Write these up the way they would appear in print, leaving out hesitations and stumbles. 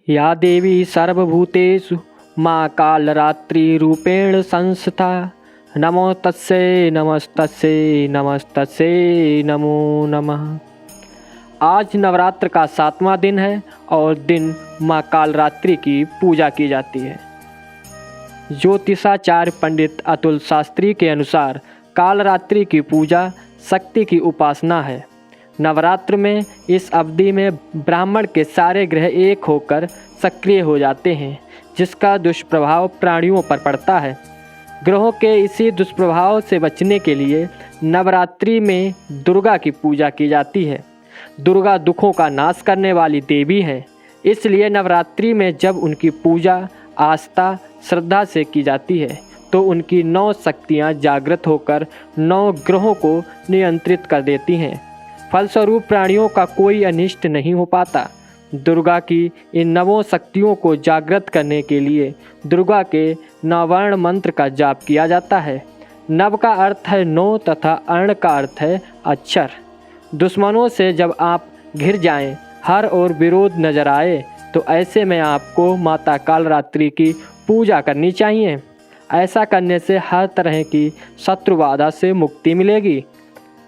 या देवी सर्वभूतेषु माँ कालरात्रिरूपेण संस्थिता नमो तस्यै नमस्तस्यै नमस्तस्यै नमो नमः। आज नवरात्र का 7वां दिन है और दिन माँ कालरात्रि की पूजा की जाती है। ज्योतिषाचार्य पंडित अतुल शास्त्री के अनुसार कालरात्रि की पूजा शक्ति की उपासना है। नवरात्र में इस अवधि में ब्राह्मण के सारे ग्रह एक होकर सक्रिय हो जाते हैं, जिसका दुष्प्रभाव प्राणियों पर पड़ता है। ग्रहों के इसी दुष्प्रभाव से बचने के लिए नवरात्रि में दुर्गा की पूजा की जाती है। दुर्गा दुखों का नाश करने वाली देवी हैं, इसलिए नवरात्रि में जब उनकी पूजा आस्था श्रद्धा से की जाती है तो उनकी 9 शक्तियाँ जागृत होकर 9 ग्रहों को नियंत्रित कर देती हैं। फलस्वरूप प्राणियों का कोई अनिष्ट नहीं हो पाता। दुर्गा की इन 9 शक्तियों को जागृत करने के लिए दुर्गा के नवर्ण मंत्र का जाप किया जाता है। नव का अर्थ है 9 तथा अर्ण का अर्थ है अक्षर। दुश्मनों से जब आप घिर जाएं, हर ओर विरोध नजर आए, तो ऐसे में आपको माता कालरात्रि की पूजा करनी चाहिए। ऐसा करने से हर तरह की शत्रु बाधा से मुक्ति मिलेगी।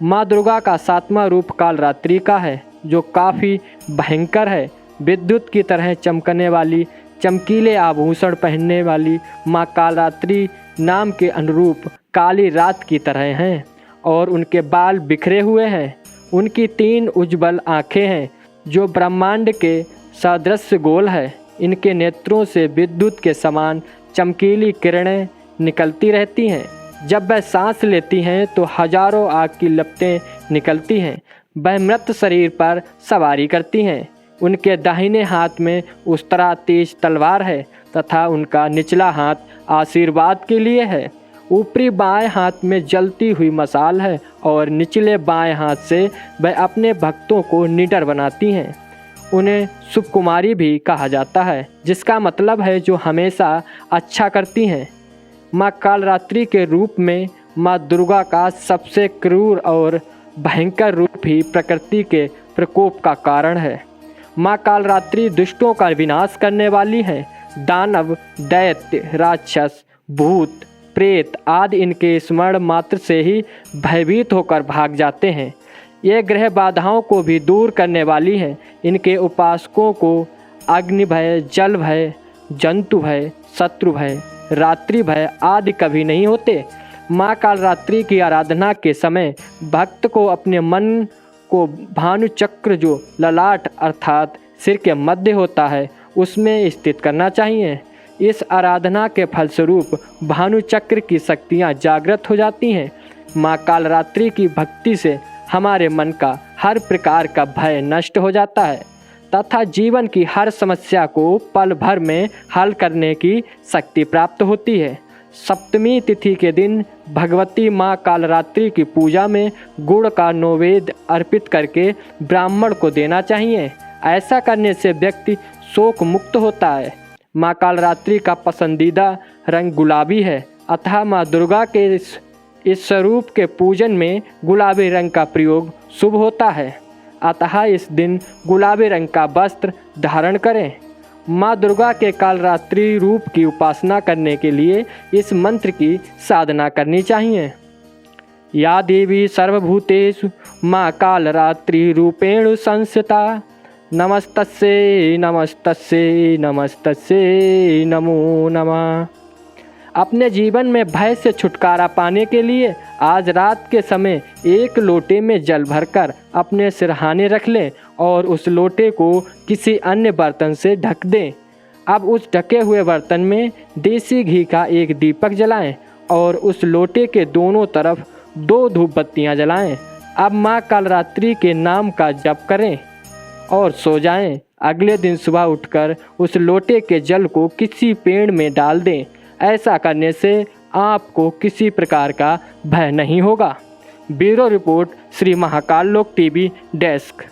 माँ दुर्गा का 7वां रूप कालरात्रि का है, जो काफ़ी भयंकर है। विद्युत की तरह चमकने वाली चमकीले आभूषण पहनने वाली माँ कालरात्रि नाम के अनुरूप काली रात की तरह हैं और उनके बाल बिखरे हुए हैं। उनकी 3 उज्ज्वल आँखें हैं जो ब्रह्मांड के सदृश गोल है। इनके नेत्रों से विद्युत के समान चमकीली किरणें निकलती रहती हैं। जब वह सांस लेती हैं तो हजारों आग की लपटें निकलती हैं। वह मृत शरीर पर सवारी करती हैं। उनके दाहिने हाथ में उस्तरा तेज तलवार है तथा उनका निचला हाथ आशीर्वाद के लिए है। ऊपरी बाएं हाथ में जलती हुई मशाल है और निचले बाएं हाथ से वह अपने भक्तों को निडर बनाती हैं। उन्हें शुभ कुमारी भी कहा जाता है, जिसका मतलब है जो हमेशा अच्छा करती हैं। माँ कालरात्रि के रूप में माँ दुर्गा का सबसे क्रूर और भयंकर रूप ही प्रकृति के प्रकोप का कारण है। माँ कालरात्रि दुष्टों का विनाश करने वाली है। दानव, दैत्य, राक्षस, भूत, प्रेत आदि इनके स्मरण मात्र से ही भयभीत होकर भाग जाते हैं। ये ग्रह बाधाओं को भी दूर करने वाली है। इनके उपासकों को अग्नि भय, जल भय, जंतु भय, शत्रु भय, रात्रि भय आदि कभी नहीं होते। माँ कालरात्रि की आराधना के समय भक्त को अपने मन को भानु चक्र जो ललाट अर्थात सिर के मध्य होता है उसमें स्थित करना चाहिए। इस आराधना के फलस्वरूप भानु चक्र की शक्तियाँ जागृत हो जाती हैं। माँ कालरात्रि की भक्ति से हमारे मन का हर प्रकार का भय नष्ट हो जाता है तथा जीवन की हर समस्या को पल भर में हल करने की शक्ति प्राप्त होती है। सप्तमी तिथि के दिन भगवती माँ कालरात्रि की पूजा में गुड़ का नैवेद्य अर्पित करके ब्राह्मण को देना चाहिए। ऐसा करने से व्यक्ति शोक मुक्त होता है। माँ कालरात्रि का पसंदीदा रंग गुलाबी है, अतः माँ दुर्गा के इस स्वरूप के पूजन में गुलाबी रंग का प्रयोग शुभ होता है। अतः इस दिन गुलाबी रंग का वस्त्र धारण करें। माँ दुर्गा के कालरात्रि रूप की उपासना करने के लिए इस मंत्र की साधना करनी चाहिए। या देवी सर्वभूतेषु माँ कालरात्रि रूपेण संस्थिता नमस्तस्यै नमस्तस्यै नमस्तस्यै नमो नमः। अपने जीवन में भय से छुटकारा पाने के लिए आज रात के समय एक लोटे में जल भरकर अपने सिरहाने रख लें और उस लोटे को किसी अन्य बर्तन से ढक दें। अब उस ढके हुए बर्तन में देसी घी का एक दीपक जलाएं और उस लोटे के दोनों तरफ 2 धूप बत्तियाँ जलाएं। अब माँ कालरात्रि के नाम का जप करें और सो जाएं। अगले दिन सुबह उठकर उस लोटे के जल को किसी पेड़ में डाल दें। ऐसा करने से आपको किसी प्रकार का भय नहीं होगा। ब्यूरो रिपोर्ट, श्री महाकाल लोक टीवी डेस्क।